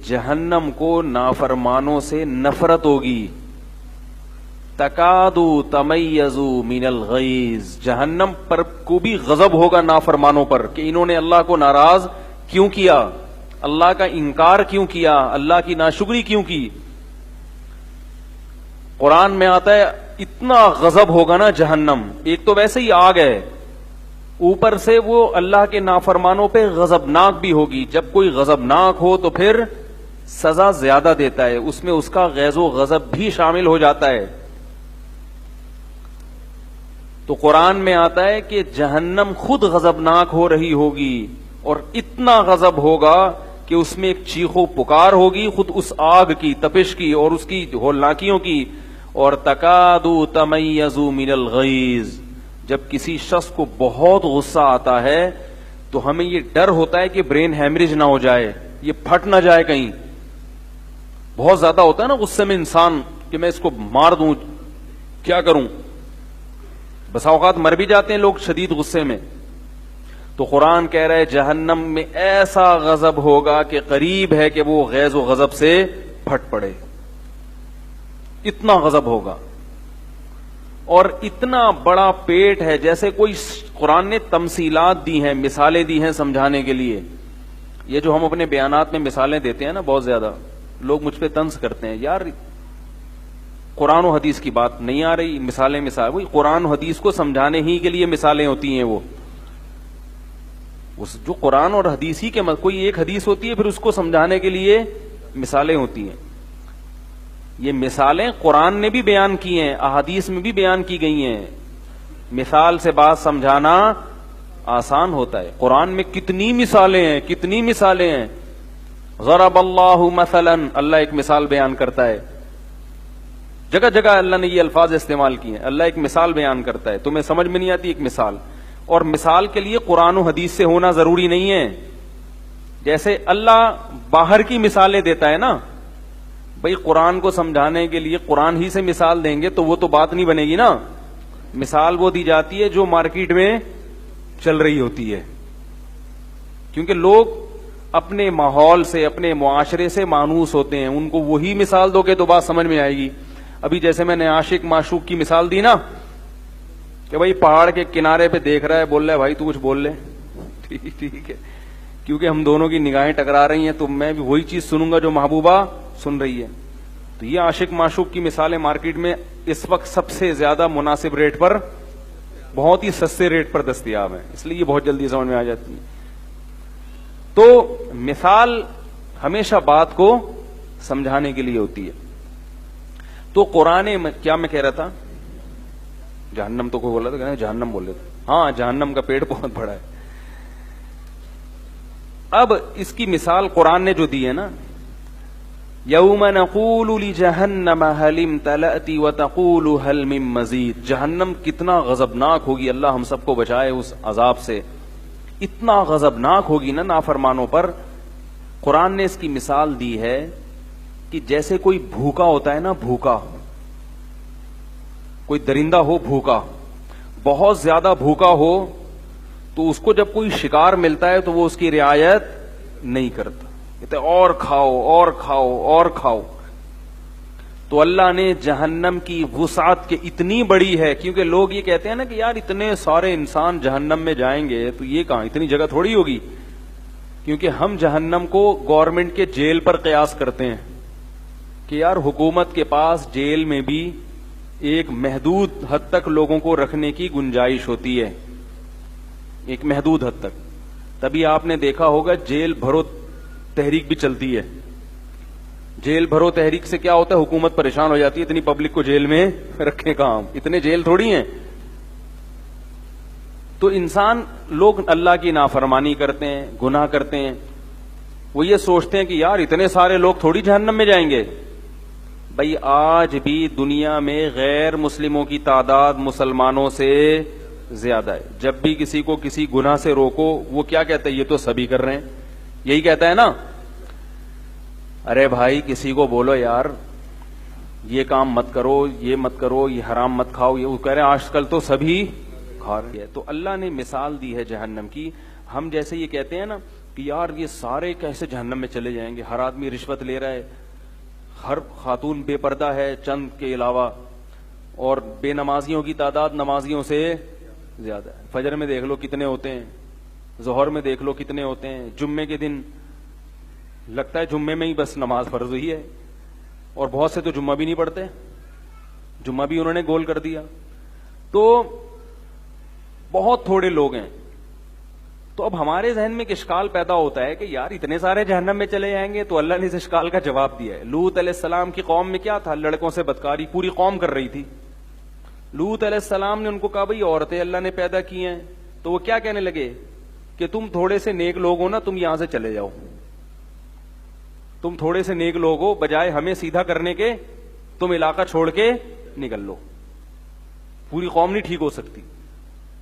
جہنم کو نافرمانوں سے نفرت ہوگی. تکادو تمیزو من الغیظ، جہنم پر کو بھی غضب ہوگا نافرمانوں پر کہ انہوں نے اللہ کو ناراض کیوں کیا، اللہ کا انکار کیوں کیا، اللہ کی ناشکری کیوں کی. قرآن میں آتا ہے اتنا غضب ہوگا نا جہنم، ایک تو ویسے ہی آگ ہے، اوپر سے وہ اللہ کے نافرمانوں پہ غضبناک بھی ہوگی. جب کوئی غضبناک ہو تو پھر سزا زیادہ دیتا ہے، اس میں اس کا غیظ و غضب بھی شامل ہو جاتا ہے. تو قرآن میں آتا ہے کہ جہنم خود غضبناک ہو رہی ہوگی اور اتنا غضب ہوگا کہ اس میں ایک چیخو پکار ہوگی خود اس آگ کی تپش کی اور اس کی ہولناکیوں کی. اور تکادو تمیزو من الغیظ، جب کسی شخص کو بہت غصہ آتا ہے تو ہمیں یہ ڈر ہوتا ہے کہ برین ہیمریج نہ ہو جائے، یہ پھٹ نہ جائے کہیں. بہت زیادہ ہوتا ہے نا غصے میں انسان کہ میں اس کو مار دوں، کیا کروں. بسا اوقات مر بھی جاتے ہیں لوگ شدید غصے میں. تو قرآن کہہ رہا ہے جہنم میں ایسا غضب ہوگا کہ قریب ہے کہ وہ غیظ و غضب سے پھٹ پڑے، اتنا غضب ہوگا. اور اتنا بڑا پیٹ ہے، جیسے کوئی قرآن نے تمثیلات دی ہیں، مثالیں دی ہیں سمجھانے کے لیے. یہ جو ہم اپنے بیانات میں مثالیں دیتے ہیں نا، بہت زیادہ لوگ مجھ پہ طنز کرتے ہیں، یار قرآن و حدیث کی بات نہیں آ رہی، مثالیں وہی قرآن و حدیث کو سمجھانے ہی کے لیے مثالیں ہوتی ہیں. وہ جو قرآن اور حدیث ہی کے کوئی ایک حدیث ہوتی ہے، پھر اس کو سمجھانے کے لیے مثالیں ہوتی ہیں. یہ مثالیں قرآن نے بھی بیان کی ہیں، احادیث میں بھی بیان کی گئی ہیں. مثال سے بات سمجھانا آسان ہوتا ہے. قرآن میں کتنی مثالیں ہیں، کتنی مثالیں ہیں. ضرب اللہ مثلا، اللہ ایک مثال بیان کرتا ہے. جگہ جگہ اللہ نے یہ الفاظ استعمال کیے ہیں. اللہ ایک مثال بیان کرتا ہے، تمہیں سمجھ میں نہیں آتی ایک مثال. اور مثال کے لیے قرآن و حدیث سے ہونا ضروری نہیں ہے. جیسے اللہ باہر کی مثالیں دیتا ہے نا، بھئی قرآن کو سمجھانے کے لیے قرآن ہی سے مثال دیں گے تو وہ تو بات نہیں بنے گی نا. مثال وہ دی جاتی ہے جو مارکیٹ میں چل رہی ہوتی ہے، کیونکہ لوگ اپنے ماحول سے، اپنے معاشرے سے مانوس ہوتے ہیں. ان کو وہی مثال دو گے تو بات سمجھ میں آئے گی. ابھی جیسے میں نے عاشق معشوق کی مثال دی نا، کہ بھائی پہاڑ کے کنارے پہ دیکھ رہا ہے، بول رہا ہے بھائی تو کچھ بول لے، ٹھیک ہے، کیونکہ ہم دونوں کی نگاہیں ٹکرا رہی ہیں تو میں بھی وہی چیز سنوں گا جو محبوبہ سن رہی ہے. تو یہ عاشق معشوق کی مثالیں مارکیٹ میں اس وقت سب سے زیادہ مناسب ریٹ پر، بہت ہی سستے ریٹ پر دستیاب ہیں، اس لیے یہ بہت جلدی سمجھ میں آ جاتی ہے. تو مثال ہمیشہ بات کو سمجھانے کے لیے ہوتی ہے. تو قرآن کیا میں کہہ رہا تھا، جہنم تو کوئی بولا تھا، جہنم بول رہے تھے. ہاں، جہنم کا پیٹ بہت بڑا ہے. اب اس کی مثال قرآن نے جو دی ہے نا، یوم نقول لجہنم هل امتلأت وتقول هل من مزید، جہنم کتنا غضبناک ہوگی، اللہ ہم سب کو بچائے اس عذاب سے. اتنا غضبناک ہوگی نا نافرمانوں پر. قرآن نے اس کی مثال دی ہے کہ جیسے کوئی بھوکا ہوتا ہے نا، بھوکا کوئی درندہ ہو، بھوکا بہت زیادہ بھوکا ہو تو اس کو جب کوئی شکار ملتا ہے تو وہ اس کی رعایت نہیں کرتا، کہتے اور کھاؤ اور کھاؤ اور کھاؤ. تو اللہ نے جہنم کی وسعت کے اتنی بڑی ہے، کیونکہ لوگ یہ کہتے ہیں نا کہ یار اتنے سارے انسان جہنم میں جائیں گے تو یہ کہاں اتنی جگہ تھوڑی ہوگی. کیونکہ ہم جہنم کو گورنمنٹ کے جیل پر قیاس کرتے ہیں کہ یار حکومت کے پاس جیل میں بھی ایک محدود حد تک لوگوں کو رکھنے کی گنجائش ہوتی ہے، ایک محدود حد تک. تبھی آپ نے دیکھا ہوگا جیل بھرو تحریک بھی چلتی ہے. جیل بھرو تحریک سے کیا ہوتا ہے، حکومت پریشان ہو جاتی ہے، اتنی پبلک کو جیل میں رکھے کام، اتنے جیل تھوڑی ہیں. تو انسان، لوگ اللہ کی نافرمانی کرتے ہیں، گناہ کرتے ہیں، وہ یہ سوچتے ہیں کہ یار اتنے سارے لوگ تھوڑی جہنم میں جائیں گے. بھائی آج بھی دنیا میں غیر مسلموں کی تعداد مسلمانوں سے زیادہ ہے. جب بھی کسی کو کسی گناہ سے روکو وہ کیا کہتا ہے، یہ تو سبھی کر رہے ہیں، یہی کہتا ہے نا. ارے بھائی کسی کو بولو یار یہ کام مت کرو، یہ مت کرو، یہ حرام مت کھاؤ، یہ وہ کہہ رہے ہیں آج کل تو سبھی کھا رہے ہیں. تو اللہ نے مثال دی ہے جہنم کی. ہم جیسے یہ کہتے ہیں نا کہ یار یہ سارے کیسے جہنم میں چلے جائیں گے، ہر آدمی رشوت لے رہا ہے، ہر خاتون بے پردہ ہے چند کے علاوہ، اور بے نمازیوں کی تعداد نمازیوں سے زیادہ ہے۔ فجر میں دیکھ لو کتنے ہوتے ہیں، ظہر میں دیکھ لو کتنے ہوتے ہیں، جمعے کے دن لگتا ہے جمعے میں ہی بس نماز فرض ہوئی ہے، اور بہت سے تو جمعہ بھی نہیں پڑھتے، جمعہ بھی انہوں نے گول کر دیا۔ تو بہت تھوڑے لوگ ہیں۔ تو اب ہمارے ذہن میں ایک اشکال پیدا ہوتا ہے کہ یار اتنے سارے جہنم میں چلے جائیں گے، تو اللہ نے اس اشکال کا جواب دیا ہے۔ لوط علیہ السلام کی قوم میں کیا تھا؟ لڑکوں سے بدکاری پوری قوم کر رہی تھی۔ لوط علیہ السلام نے ان کو کہا بھئی عورتیں اللہ نے پیدا کی ہیں، تو وہ کیا کہنے لگے کہ تم تھوڑے سے نیک لوگ ہو نا، تم یہاں سے چلے جاؤ، تم تھوڑے سے نیک لوگ ہو، بجائے ہمیں سیدھا کرنے کے تم علاقہ چھوڑ کے نکل لو۔ پوری قوم نہیں ٹھیک ہو سکتی۔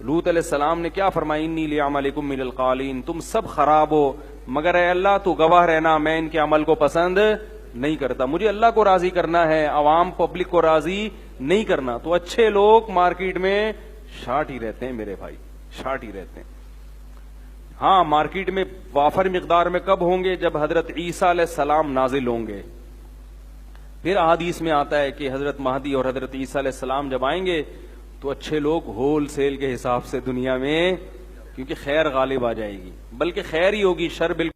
لوط علیہ السلام نے کیا فرمایا؟ انی لعملکم من القالین، تم سب خراب ہو، مگر اے اللہ تو گواہ رہنا میں ان کے عمل کو پسند نہیں کرتا، مجھے اللہ کو راضی کرنا ہے، عوام پبلک کو راضی نہیں کرنا۔ تو اچھے لوگ مارکیٹ میں شارٹ ہی رہتے ہیں میرے بھائی، شارٹ ہی رہتے ہیں۔ ہاں مارکیٹ میں وافر مقدار میں کب ہوں گے؟ جب حضرت عیسیٰ علیہ السلام نازل ہوں گے۔ پھر احادیث میں آتا ہے کہ حضرت مہدی اور حضرت عیسیٰ علیہ السلام جب آئیں گے تو اچھے لوگ ہول سیل کے حساب سے دنیا میں، کیونکہ خیر غالب آ جائے گی، بلکہ خیر ہی ہوگی، شر بالکل